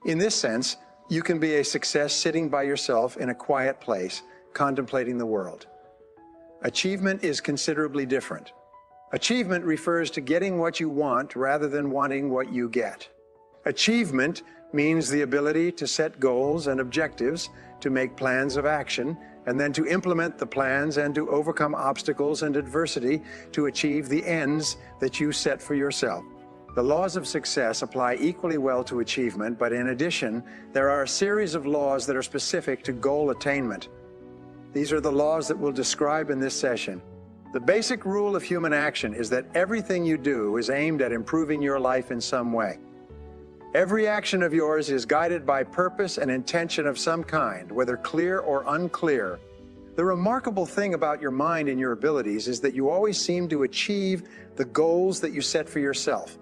In this sense, you can be a success sitting by yourself in a quiet place, contemplating the world. Achievement is considerably different. Achievement refers to getting what you want rather than wanting what you get. Achievement means the ability to set goals and objectives, to make plans of action, and then to implement the plans and to overcome obstacles and adversity to achieve the ends that you set for yourself. The laws of success apply equally well to achievement, but in addition, there are a series of laws that are specific to goal attainment. These are the laws that we'll describe in this session. The basic rule of human action is that everything you do is aimed at improving your life in some way. Every action of yours is guided by purpose and intention of some kind, whether clear or unclear. The remarkable thing about your mind and your abilities is that you always seem to achieve the goals that you set for yourself.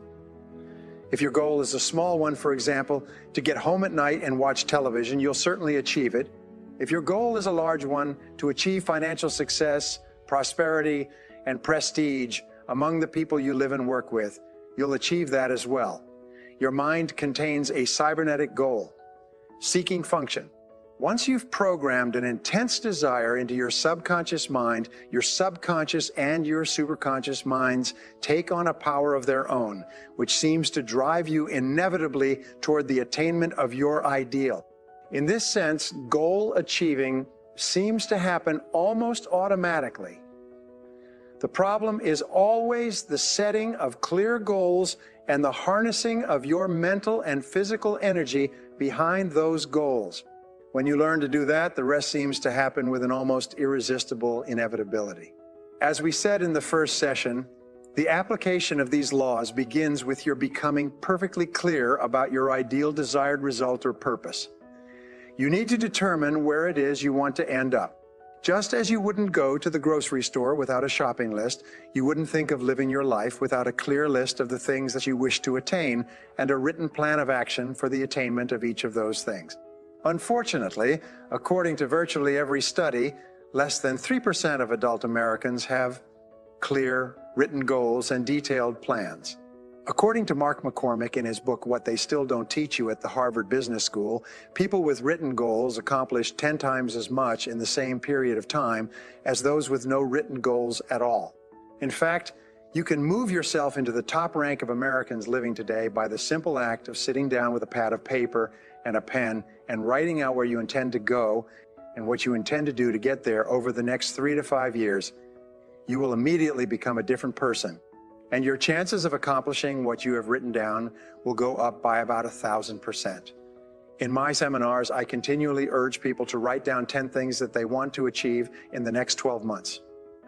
If your goal is a small one, for example, to get home at night and watch television, you'll certainly achieve it. If your goal is a large one, to achieve financial success, prosperity, and prestige among the people you live and work with, you'll achieve that as well. Your mind contains a cybernetic goal, seeking function. Once you've programmed an intense desire into your subconscious mind, your subconscious and your superconscious minds take on a power of their own, which seems to drive you inevitably toward the attainment of your ideal. In this sense, goal achieving seems to happen almost automatically. The problem is always the setting of clear goals and the harnessing of your mental and physical energy behind those goals. When you learn to do that, the rest seems to happen with an almost irresistible inevitability. As we said in the first session, the application of these laws begins with your becoming perfectly clear about your ideal desired result or purpose. You need to determine where it is you want to end up. Just as you wouldn't go to the grocery store without a shopping list, you wouldn't think of living your life without a clear list of the things that you wish to attain and a written plan of action for the attainment of each of those things. Unfortunately, according to virtually every study, less than 3% of adult Americans have clear, written goals and detailed plans. According to Mark McCormick in his book, What They Still Don't Teach You at the Harvard Business School, people with written goals accomplish 10 times as much in the same period of time as those with no written goals at all. In fact, you can move yourself into the top rank of Americans living today by the simple act of sitting down with a pad of paper and a pen and writing out where you intend to go and what you intend to do to get there over the next 3 to 5 years. You will immediately become a different person, and your chances of accomplishing what you have written down will go up by about 1,000%. In my seminars, I continually urge people to write down 10 things that they want to achieve in the next 12 months.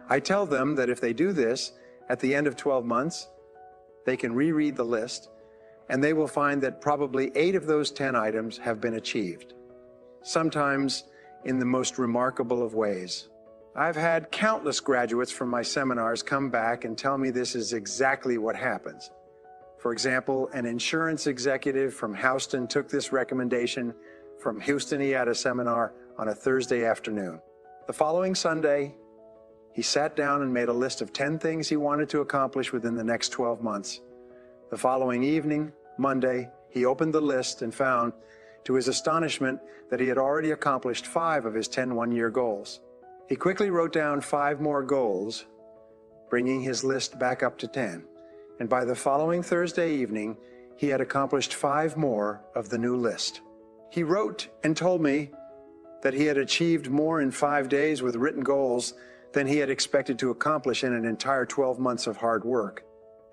I tell them that if they do this, at the end of 12 months, they can reread the list, and they will find that probably 8 of those 10 items have been achieved, sometimes in the most remarkable of ways. I've had countless graduates from my seminars come back and tell me this is exactly what happens. For example, an insurance executive from Houston took this recommendation from Houston. He had a seminar on a Thursday afternoon. The following Sunday, he sat down and made a list of 10 things he wanted to accomplish within the next 12 months. The following evening, Monday, he opened the list and found, to his astonishment, that he had already accomplished 5 of his 10 one-year goals. He quickly wrote down 5 more goals, bringing his list back up to 10. And by the following Thursday evening, he had accomplished 5 more of the new list. He wrote and told me that he had achieved more in 5 days with written goals than he had expected to accomplish in an entire 12 months of hard work.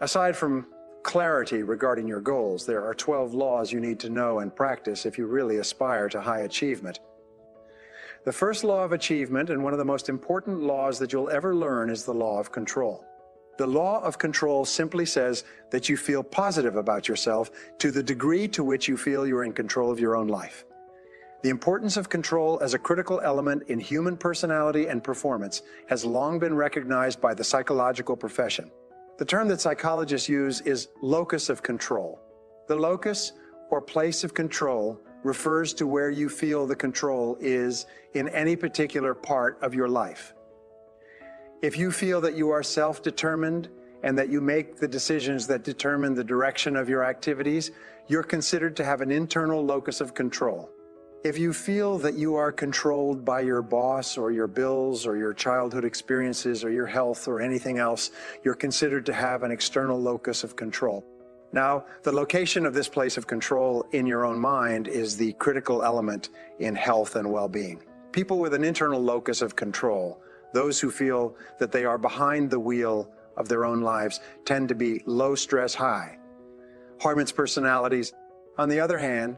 Aside from clarity regarding your goals, there are 12 laws you need to know and practice if you really aspire to high achievement. The first law of achievement, and one of the most important laws that you'll ever learn, is the law of control. The law of control simply says that you feel positive about yourself to the degree to which you feel you're in control of your own life. The importance of control as a critical element in human personality and performance has long been recognized by the psychological profession. The term that psychologists use is locus of control. The locus, or place of control, refers to where you feel the control is in any particular part of your life. If you feel that you are self-determined and that you make the decisions that determine the direction of your activities, you're considered to have an internal locus of control. If you feel that you are controlled by your boss or your bills or your childhood experiences or your health or anything else, you're considered to have an external locus of control. Now, the location of this place of control in your own mind is the critical element in health and well-being. People with an internal locus of control, those who feel that they are behind the wheel of their own lives, tend to be low stress, high performance personalities. On the other hand,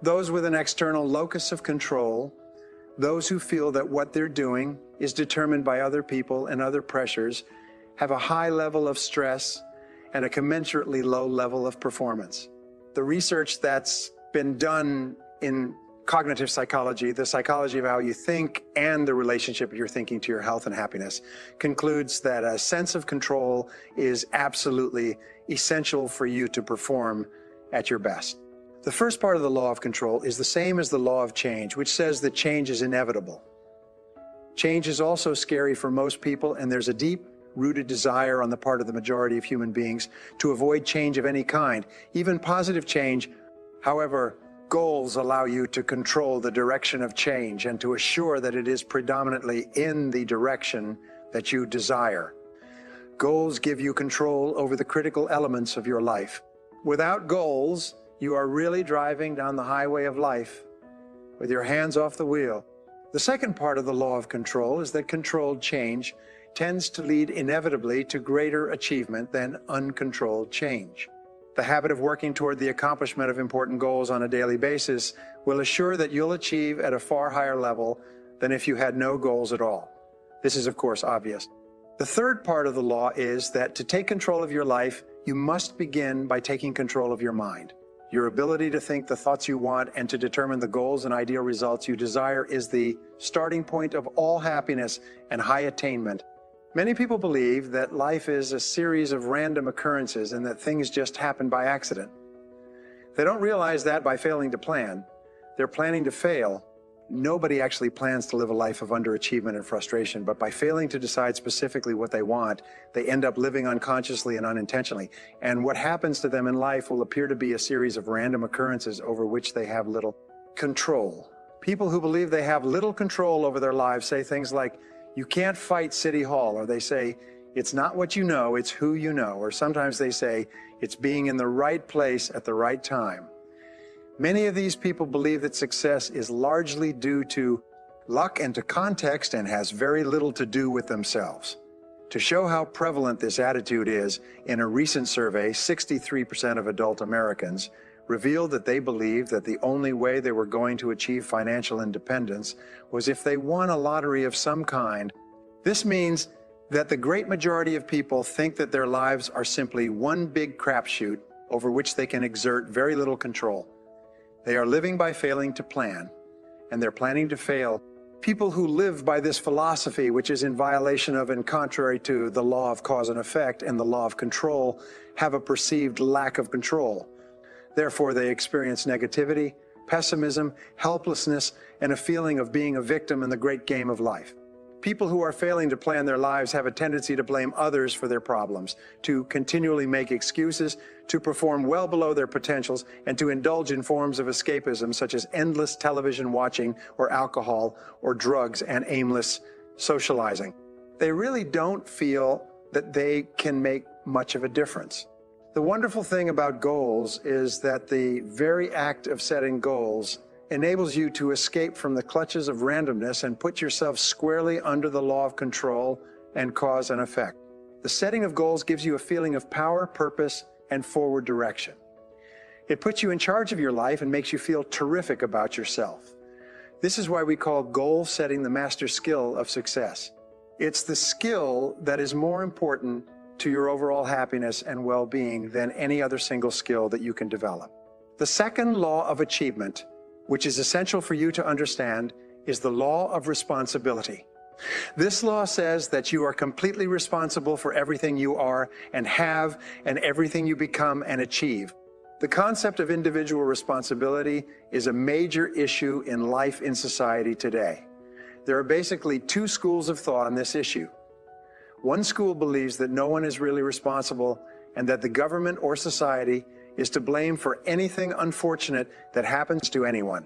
those with an external locus of control, those who feel that what they're doing is determined by other people and other pressures, have a high level of stress and a commensurately low level of performance. The research that's been done in cognitive psychology, the psychology of how you think and the relationship of your thinking to your health and happiness, concludes that a sense of control is absolutely essential for you to perform at your best. The first part of the law of control is the same as the law of change, which says that change is inevitable. Change is also scary for most people, and there's a deep-rooted desire on the part of the majority of human beings to avoid change of any kind, even positive change. However, goals allow you to control the direction of change and to assure that it is predominantly in the direction that you desire. Goals give you control over the critical elements of your life. Without goals, you are really driving down the highway of life with your hands off the wheel. The second part of the law of control is that controlled change tends to lead inevitably to greater achievement than uncontrolled change. The habit of working toward the accomplishment of important goals on a daily basis will assure that you'll achieve at a far higher level than if you had no goals at all. This is, of course, obvious. The third part of the law is that to take control of your life, you must begin by taking control of your mind. Your ability to think the thoughts you want and to determine the goals and ideal results you desire is the starting point of all happiness and high attainment. Many people believe that life is a series of random occurrences and that things just happen by accident. They don't realize that by failing to plan, they're planning to fail. Nobody actually plans to live a life of underachievement and frustration, but by failing to decide specifically what they want, they end up living unconsciously and unintentionally. And what happens to them in life will appear to be a series of random occurrences over which they have little control. People who believe they have little control over their lives say things like, "You can't fight City Hall," or they say, "It's not what you know, it's who you know," or sometimes they say, "It's being in the right place at the right time." Many of these people believe that success is largely due to luck and to context and has very little to do with themselves. To show how prevalent this attitude is, in a recent survey, 63% of adult Americans revealed that they believed that the only way they were going to achieve financial independence was if they won a lottery of some kind. This means that the great majority of people think that their lives are simply one big crapshoot over which they can exert very little control. They are living by failing to plan, and they're planning to fail. People who live by this philosophy, which is in violation of and contrary to the law of cause and effect and the law of control, have a perceived lack of control. Therefore, they experience negativity, pessimism, helplessness, and a feeling of being a victim in the great game of life. People who are failing to plan their lives have a tendency to blame others for their problems, to continually make excuses, to perform well below their potentials, and to indulge in forms of escapism such as endless television watching or alcohol or drugs and aimless socializing. They really don't feel that they can make much of a difference. The wonderful thing about goals is that the very act of setting goals enables you to escape from the clutches of randomness and put yourself squarely under the law of control and cause and effect. The setting of goals gives you a feeling of power, purpose, and forward direction. It puts you in charge of your life and makes you feel terrific about yourself. This is why we call goal setting the master skill of success. It's the skill that is more important to your overall happiness and well-being than any other single skill that you can develop. The second law of achievement, which is essential for you to understand, is the law of responsibility. This law says that you are completely responsible for everything you are and have and everything you become and achieve. The concept of individual responsibility is a major issue in life in society today. There are basically two schools of thought on this issue. One school believes that no one is really responsible and that the government or society is to blame for anything unfortunate that happens to anyone.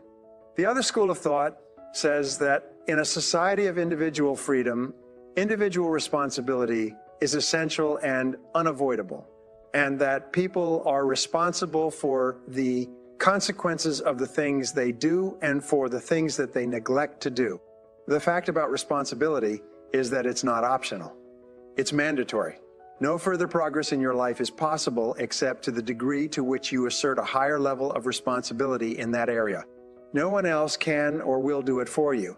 The other school of thought says that in a society of individual freedom, individual responsibility is essential and unavoidable, and that people are responsible for the consequences of the things they do and for the things that they neglect to do. The fact about responsibility is that it's not optional. It's mandatory. No further progress in your life is possible except to the degree to which you assert a higher level of responsibility in that area. No one else can or will do it for you.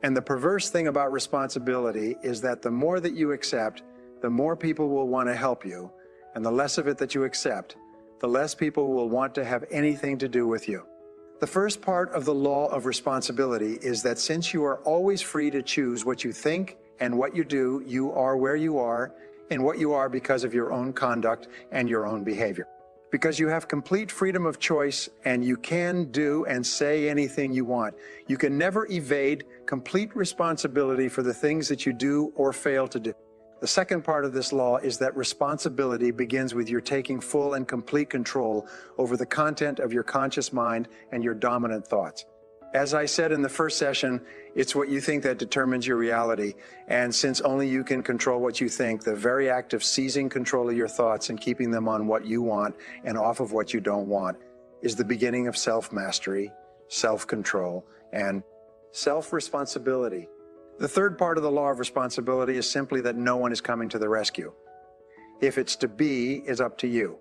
And the perverse thing about responsibility is that the more that you accept, the more people will want to help you, and the less of it that you accept, the less people will want to have anything to do with you. The first part of the law of responsibility is that since you are always free to choose what you think and what you do, you are where you are and what you are because of your own conduct and your own behavior. Because you have complete freedom of choice and you can do and say anything you want. You can never evade complete responsibility for the things that you do or fail to do. The second part of this law is that responsibility begins with your taking full and complete control over the content of your conscious mind and your dominant thoughts. As I said in the first session, it's what you think that determines your reality. And since only you can control what you think, the very act of seizing control of your thoughts and keeping them on what you want and off of what you don't want is the beginning of self-mastery, self-control, and self-responsibility. The third part of the law of responsibility is simply that no one is coming to the rescue. If it's to be, is up to you.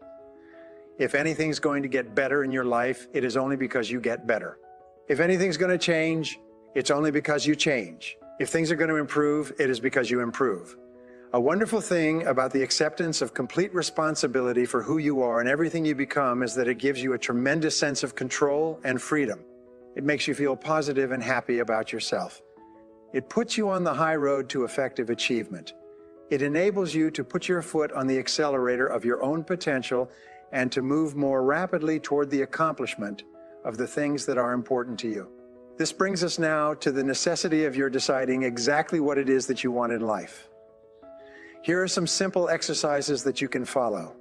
If anything's going to get better in your life, it is only because you get better. If anything's going to change, it's only because you change. If things are going to improve, it is because you improve. A wonderful thing about the acceptance of complete responsibility for who you are and everything you become is that it gives you a tremendous sense of control and freedom. It makes you feel positive and happy about yourself. It puts you on the high road to effective achievement. It enables you to put your foot on the accelerator of your own potential and to move more rapidly toward the accomplishment of the things that are important to you. This brings us now to the necessity of your deciding exactly what it is that you want in life. Here are some simple exercises that you can follow.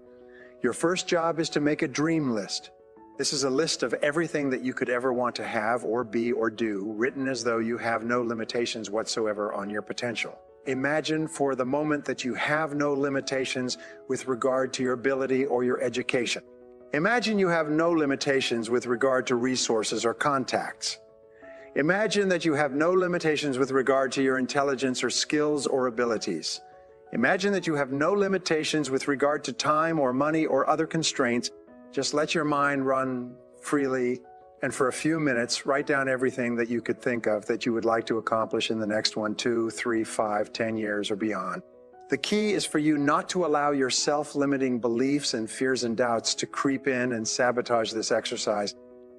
Your first job is to make a dream list. This is a list of everything that you could ever want to have or be or do, written as though you have no limitations whatsoever on your potential. Imagine for the moment that you have no limitations with regard to your ability or your education. Imagine you have no limitations with regard to resources or contacts. Imagine that you have no limitations with regard to your intelligence or skills or abilities. Imagine that you have no limitations with regard to time or money or other constraints. Just let your mind run freely, and for a few minutes, write down everything that you could think of that you would like to accomplish in the next 1, 2, 3, 5, 10 years or beyond. The key is for you not to allow your self-limiting beliefs and fears and doubts to creep in and sabotage this exercise.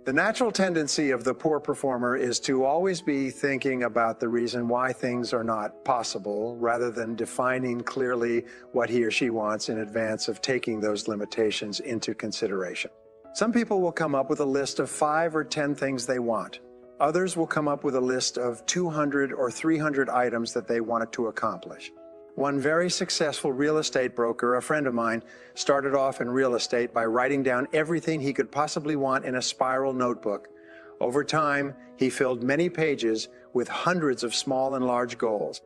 The natural tendency of the poor performer is to always be thinking about the reason why things are not possible, rather than defining clearly what he or she wants in advance of taking those limitations into consideration. Some people will come up with a list of 5 or 10 things they want. Others will come up with a list of 200 or 300 items that they wanted to accomplish. One very successful real estate broker, a friend of mine, started off in real estate by writing down everything he could possibly want in a spiral notebook. Over time, he filled many pages with hundreds of small and large goals.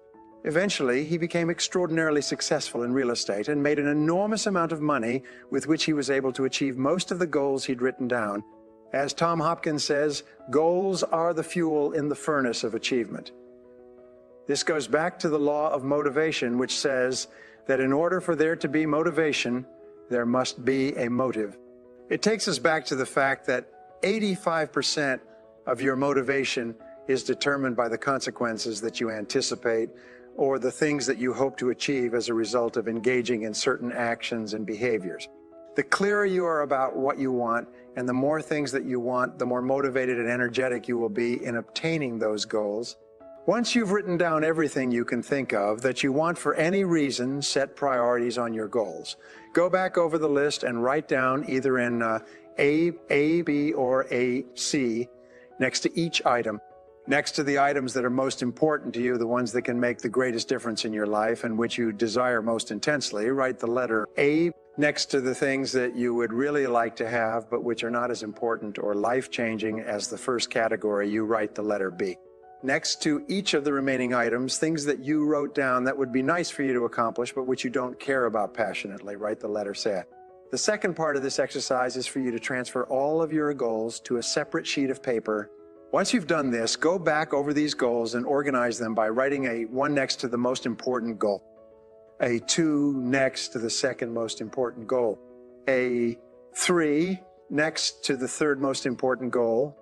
Eventually, he became extraordinarily successful in real estate and made an enormous amount of money with which he was able to achieve most of the goals he'd written down. As Tom Hopkins says, goals are the fuel in the furnace of achievement. This goes back to the law of motivation, which says that in order for there to be motivation, there must be a motive. It takes us back to the fact that 85% of your motivation is determined by the consequences that you anticipate or the things that you hope to achieve as a result of engaging in certain actions and behaviors. The clearer you are about what you want and the more things that you want, the more motivated and energetic you will be in obtaining those goals. Once you've written down everything you can think of that you want for any reason, set priorities on your goals. Go back over the list and write down either in A, B, or A, C next to each item. Next to the items that are most important to you, the ones that can make the greatest difference in your life and which you desire most intensely, write the letter A. Next to the things that you would really like to have but which are not as important or life-changing as the first category, you write the letter B. Next to each of the remaining items, things that you wrote down that would be nice for you to accomplish but which you don't care about passionately, write the letter C. The second part of this exercise is for you to transfer all of your goals to a separate sheet of paper. Once you've done this, go back over these goals and organize them by writing a 1 next to the most important goal, a 2 next to the second most important goal, a 3 next to the third most important goal,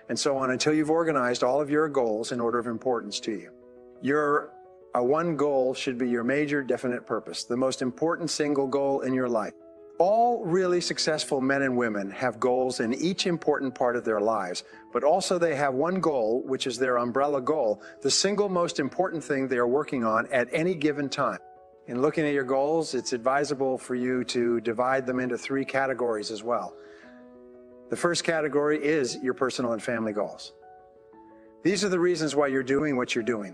and so on until you've organized all of your goals in order of importance to you. Your one goal should be your major definite purpose, the most important single goal in your life. All really successful men and women have goals in each important part of their lives, but also they have one goal, which is their umbrella goal, the single most important thing they are working on at any given time. In looking at your goals, it's advisable for you to divide them into 3 categories as well. The first category is your personal and family goals. These are the reasons why you're doing what you're doing.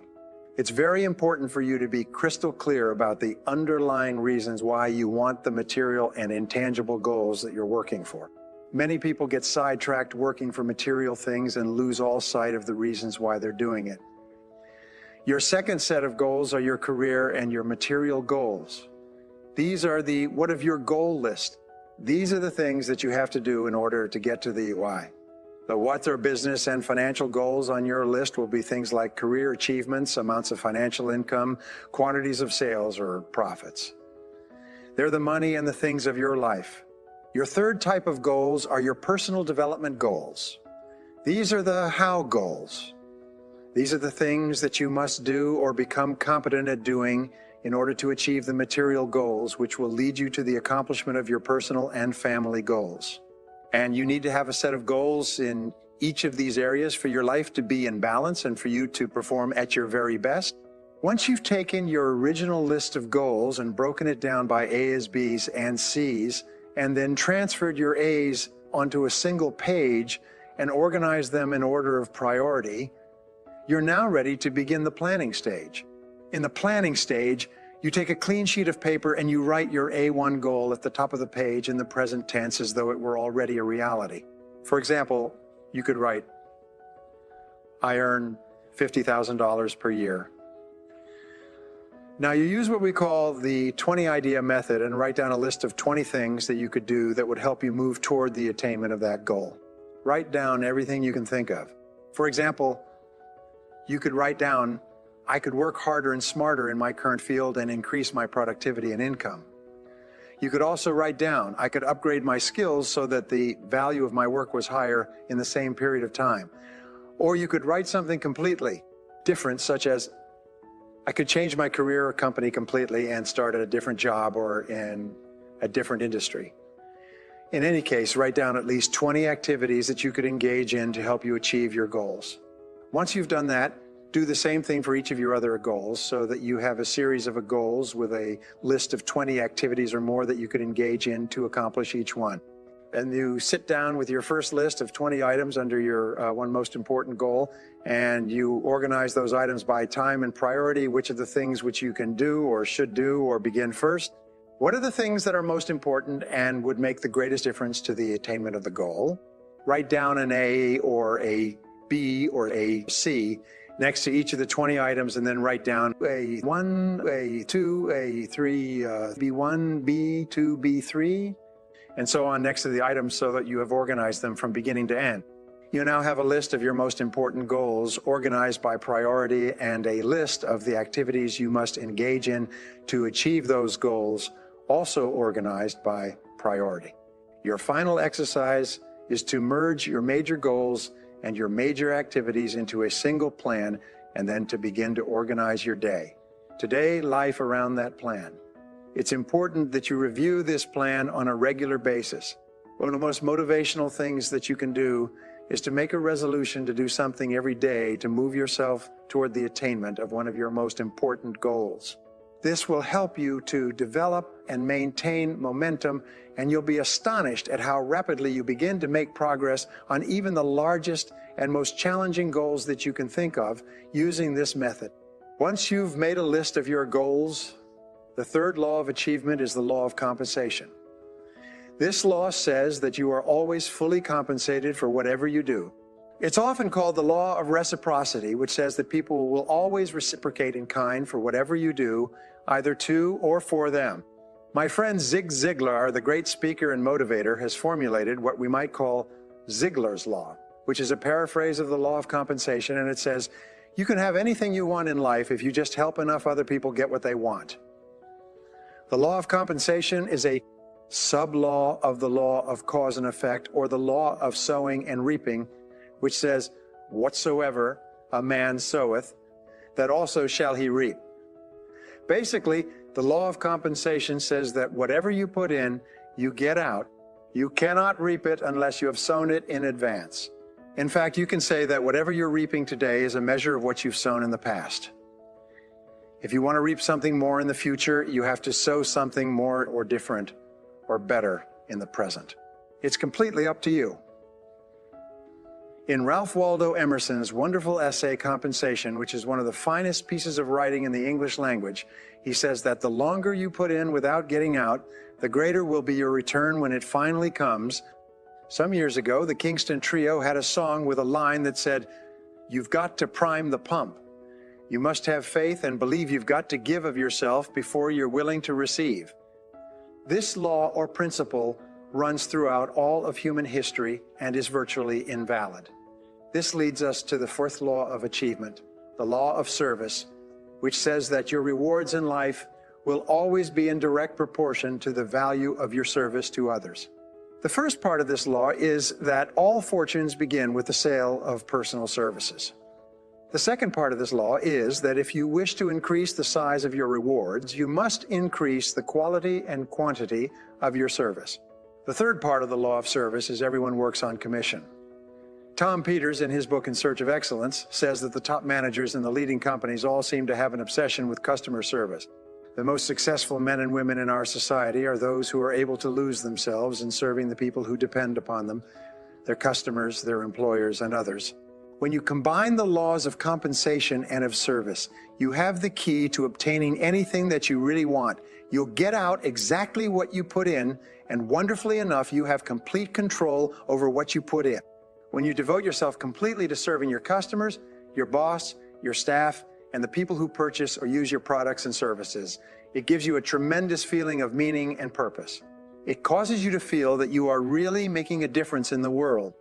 It's very important for you to be crystal clear about the underlying reasons why you want the material and intangible goals that you're working for. Many people get sidetracked working for material things and lose all sight of the reasons why they're doing it. Your second set of goals are your career and your material goals. These are the what of your goal list. These are the things that you have to do in order to get to the why. The what are business and financial goals on your list will be things like career achievements, amounts of financial income, quantities of sales or profits. They're the money and the things of your life. Your third type of goals are your personal development goals. These are the how goals. These are the things that you must do or become competent at doing in order to achieve the material goals, which will lead you to the accomplishment of your personal and family goals. And you need to have a set of goals in each of these areas for your life to be in balance and for you to perform at your very best. Once you've taken your original list of goals and broken it down by A's, B's, and C's, and then transferred your A's onto a single page and organized them in order of priority, you're now ready to begin the planning stage. In the planning stage, you take a clean sheet of paper and you write your A1 goal at the top of the page in the present tense as though it were already a reality. For example, you could write, I earn $50,000 per year. Now you use what we call the 20 idea method and write down a list of 20 things that you could do that would help you move toward the attainment of that goal. Write down everything you can think of. For example, you could write down, I could work harder and smarter in my current field and increase my productivity and income. You could also write down, I could upgrade my skills so that the value of my work was higher in the same period of time. Or you could write something completely different, such as, I could change my career or company completely and start at a different job or in a different industry. In any case, write down at least 20 activities that you could engage in to help you achieve your goals. Once you've done that, do the same thing for each of your other goals so that you have a series of goals with a list of 20 activities or more that you could engage in to accomplish each one. And you sit down with your first list of 20 items under your one most important goal, and you organize those items by time and priority, which are the things which you can do or should do or begin first. What are the things that are most important and would make the greatest difference to the attainment of the goal? Write down an A or a B or a C next to each of the 20 items, and then write down A1, A2, A3, B1, B2, B3, and so on next to the items so that you have organized them from beginning to end. You now have a list of your most important goals organized by priority and a list of the activities you must engage in to achieve those goals, also organized by priority. Your final exercise is to merge your major goals and your major activities into a single plan, and then to begin to organize your day. Today, life around that plan. It's important that you review this plan on a regular basis. One of the most motivational things that you can do is to make a resolution to do something every day to move yourself toward the attainment of one of your most important goals. This will help you to develop and maintain momentum, and you'll be astonished at how rapidly you begin to make progress on even the largest and most challenging goals that you can think of using this method. Once you've made a list of your goals, the third law of achievement is the law of compensation. This law says that you are always fully compensated for whatever you do. It's often called the law of reciprocity, which says that people will always reciprocate in kind for whatever you do, either to or for them. My friend Zig Ziglar, the great speaker and motivator, has formulated what we might call Ziglar's Law, which is a paraphrase of the law of compensation, and it says, you can have anything you want in life if you just help enough other people get what they want. The law of compensation is a sub-law of the law of cause and effect, or the law of sowing and reaping, which says, whatsoever a man soweth, that also shall he reap. Basically, the law of compensation says that whatever you put in, you get out. You cannot reap it unless you have sown it in advance. In fact, you can say that whatever you're reaping today is a measure of what you've sown in the past. If you want to reap something more in the future, you have to sow something more or different or better in the present. It's completely up to you. In Ralph Waldo Emerson's wonderful essay, Compensation, which is one of the finest pieces of writing in the English language, he says that the longer you put in without getting out, the greater will be your return when it finally comes. Some years ago, the Kingston Trio had a song with a line that said, "You've got to prime the pump. You must have faith and believe you've got to give of yourself before you're willing to receive." This law or principle runs throughout all of human history and is virtually invalid. This leads us to the fourth law of achievement, the law of service, which says that your rewards in life will always be in direct proportion to the value of your service to others. The first part of this law is that all fortunes begin with the sale of personal services. The second part of this law is that if you wish to increase the size of your rewards, you must increase the quality and quantity of your service. The third part of the law of service is everyone works on commission. Tom Peters, in his book In Search of Excellence, says that the top managers in the leading companies all seem to have an obsession with customer service. The most successful men and women in our society are those who are able to lose themselves in serving the people who depend upon them, their customers, their employers, and others. When you combine the laws of compensation and of service, you have the key to obtaining anything that you really want. You'll get out exactly what you put in, and wonderfully enough, you have complete control over what you put in. When you devote yourself completely to serving your customers, your boss, your staff, and the people who purchase or use your products and services, it gives you a tremendous feeling of meaning and purpose. It causes you to feel that you are really making a difference in the world.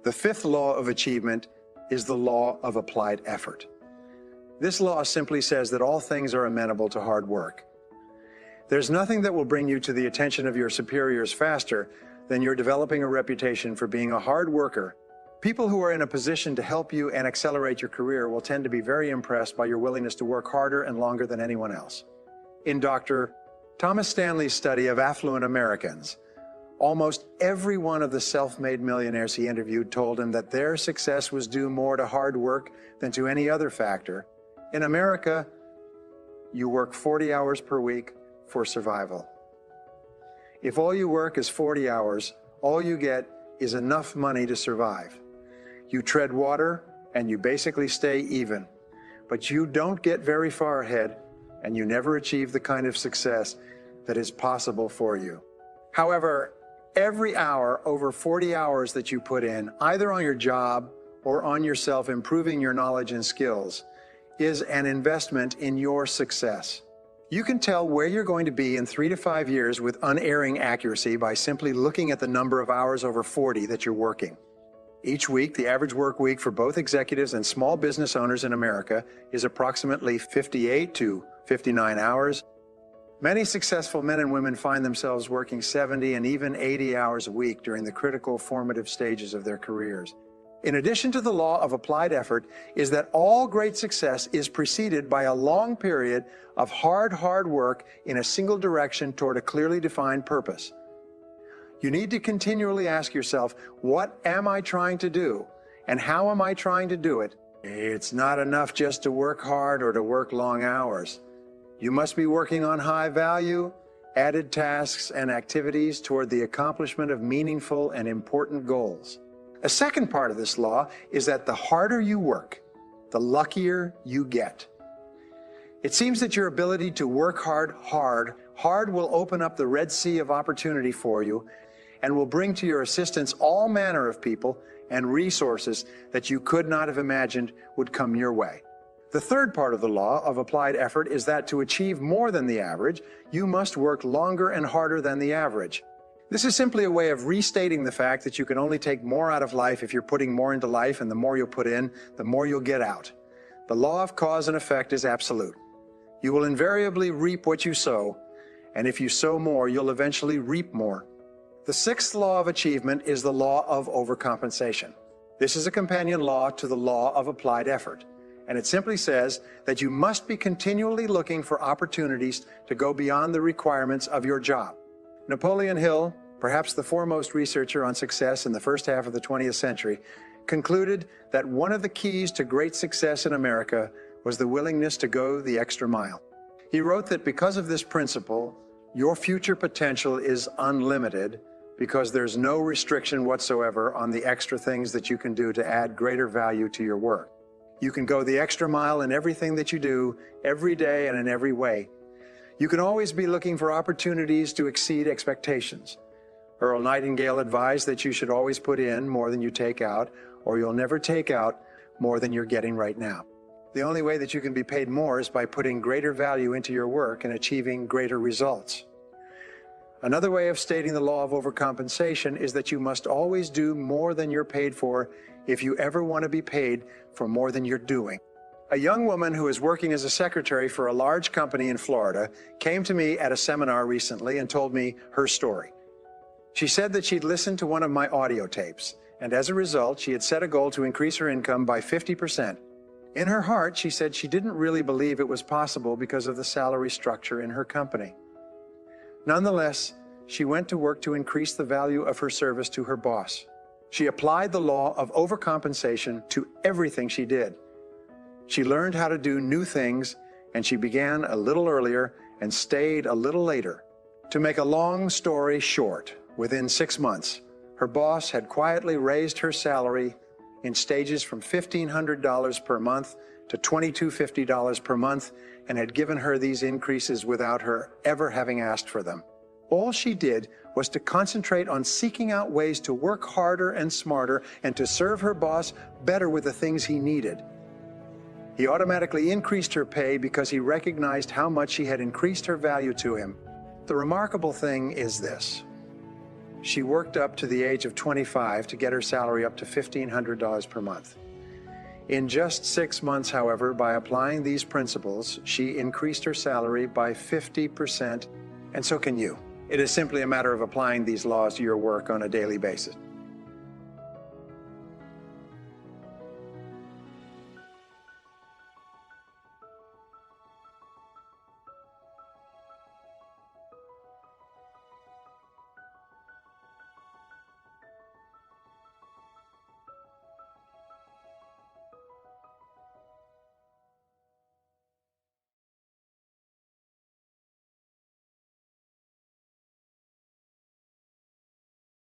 The fifth law of achievement is the law of applied effort. This law simply says that all things are amenable to hard work. There's nothing that will bring you to the attention of your superiors faster than you're developing a reputation for being a hard worker. People who are in a position to help you and accelerate your career will tend to be very impressed by your willingness to work harder and longer than anyone else. In Dr. Thomas Stanley's study of affluent Americans, almost every one of the self-made millionaires he interviewed told him that their success was due more to hard work than to any other factor. In America, you work 40 hours per week for survival. If all you work is 40 hours, all you get is enough money to survive. You tread water and you basically stay even, but you don't get very far ahead and you never achieve the kind of success that is possible for you. However, every hour over 40 hours that you put in, either on your job or on yourself improving your knowledge and skills, is an investment in your success. You can tell where you're going to be in 3 to 5 years with unerring accuracy by simply looking at the number of hours over 40 that you're working. Each week, the average work week for both executives and small business owners in America is approximately 58 to 59 hours. Many successful men and women find themselves working 70 and even 80 hours a week during the critical formative stages of their careers. In addition to the law of applied effort is that all great success is preceded by a long period of hard work in a single direction toward a clearly defined purpose. You need to continually ask yourself, what am I trying to do? And how am I trying to do it? It's not enough just to work hard or to work long hours. You must be working on high value, added tasks and activities toward the accomplishment of meaningful and important goals. A second part of this law is that the harder you work, the luckier you get. It seems that your ability to work hard will open up the Red Sea of opportunity for you and will bring to your assistance all manner of people and resources that you could not have imagined would come your way. The third part of the law of applied effort is that to achieve more than the average, you must work longer and harder than the average. This is simply a way of restating the fact that you can only take more out of life if you're putting more into life, and the more you put in, the more you'll get out. The law of cause and effect is absolute. You will invariably reap what you sow, and if you sow more, you'll eventually reap more. The sixth law of achievement is the law of overcompensation. This is a companion law to the law of applied effort, and it simply says that you must be continually looking for opportunities to go beyond the requirements of your job. Napoleon Hill, perhaps the foremost researcher on success in the first half of the 20th century, concluded that one of the keys to great success in America was the willingness to go the extra mile. He wrote that because of this principle, your future potential is unlimited because there's no restriction whatsoever on the extra things that you can do to add greater value to your work. You can go the extra mile in everything that you do, every day and in every way. You can always be looking for opportunities to exceed expectations. Earl Nightingale advised that you should always put in more than you take out, or you'll never take out more than you're getting right now. The only way that you can be paid more is by putting greater value into your work and achieving greater results. Another way of stating the law of overcompensation is that you must always do more than you're paid for if you ever want to be paid for more than you're doing. A young woman who is working as a secretary for a large company in Florida came to me at a seminar recently and told me her story. She said that she'd listened to one of my audio tapes, and as a result, she had set a goal to increase her income by 50%. In her heart, she said she didn't really believe it was possible because of the salary structure in her company. Nonetheless, she went to work to increase the value of her service to her boss. She applied the law of overcompensation to everything she did. She learned how to do new things, and she began a little earlier and stayed a little later. To make a long story short, within 6 months, her boss had quietly raised her salary in stages from $1,500 per month to $2,250 per month, and had given her these increases without her ever having asked for them. All she did was to concentrate on seeking out ways to work harder and smarter and to serve her boss better with the things he needed. He automatically increased her pay because he recognized how much she had increased her value to him. The remarkable thing is this. She worked up to the age of 25 to get her salary up to $1,500 per month. In just 6 months, however, by applying these principles, she increased her salary by 50%, and so can you. It is simply a matter of applying these laws to your work on a daily basis.